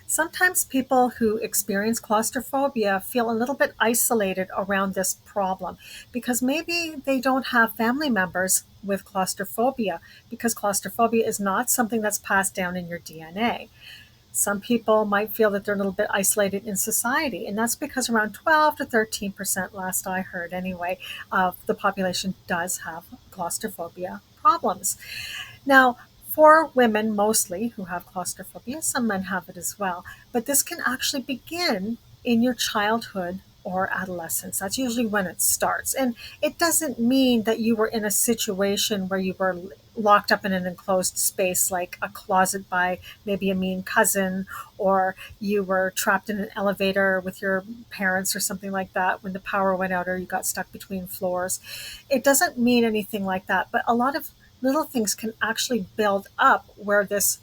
Sometimes people who experience claustrophobia feel a little bit isolated around this problem because maybe they don't have family members with claustrophobia because claustrophobia is not something that's passed down in your DNA. Some people might feel that they're a little bit isolated in society, and that's because around 12 to 13%, last I heard anyway, of the population does have claustrophobia problems. Now, for women mostly who have claustrophobia, some men have it as well, but this can actually begin in your childhood or adolescence. That's usually when it starts. And it doesn't mean that you were in a situation where you were locked up in an enclosed space like a closet by maybe a mean cousin, or you were trapped in an elevator with your parents or something like that when the power went out or you got stuck between floors. It doesn't mean anything like that, but a lot of little things can actually build up where this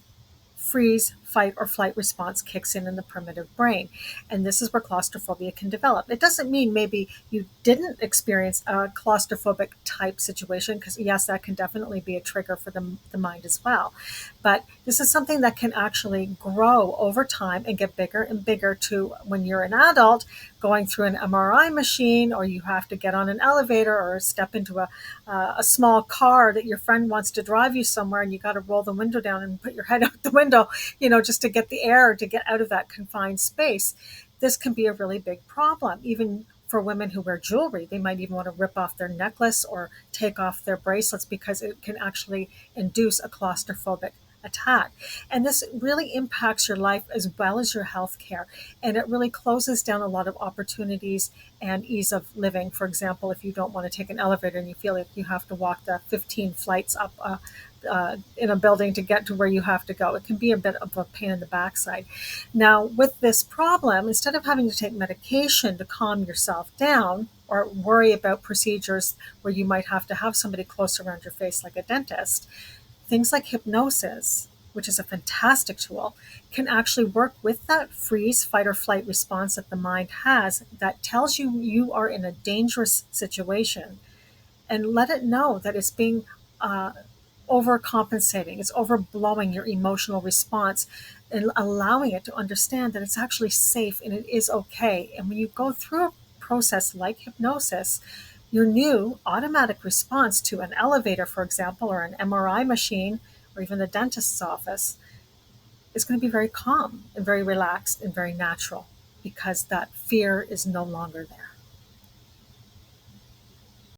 freeze, fight, or flight response kicks in the primitive brain. And this is where claustrophobia can develop. It doesn't mean maybe you didn't experience a claustrophobic type situation, because, yes, that can definitely be a trigger for the mind as well. But this is something that can actually grow over time and get bigger and bigger to when you're an adult going through an MRI machine, or you have to get on an elevator or step into a small car that your friend wants to drive you somewhere, and you got to roll the window down and put your head out the window, just to get the air to get out of that confined space. This can be a really big problem. Even for women who wear jewelry, they might even want to rip off their necklace or take off their bracelets because it can actually induce a claustrophobic attack. And this really impacts your life as well as your health care. And it really closes down a lot of opportunities and ease of living. For example, if you don't want to take an elevator and you feel like you have to walk the 15 flights up in a building to get to where you have to go, it can be a bit of a pain in the backside. Now, with this problem, instead of having to take medication to calm yourself down or worry about procedures where you might have to have somebody close around your face like a dentist, things like hypnosis, which is a fantastic tool, can actually work with that freeze, fight, or flight response that the mind has that tells you you are in a dangerous situation, and let it know that it's being uh, overcompensating, it's overblowing your emotional response, and allowing it to understand that it's actually safe and it is okay. And when you go through a process like hypnosis, your new automatic response to an elevator, for example, or an MRI machine, or even the dentist's office, is going to be very calm and very relaxed and very natural because that fear is no longer there.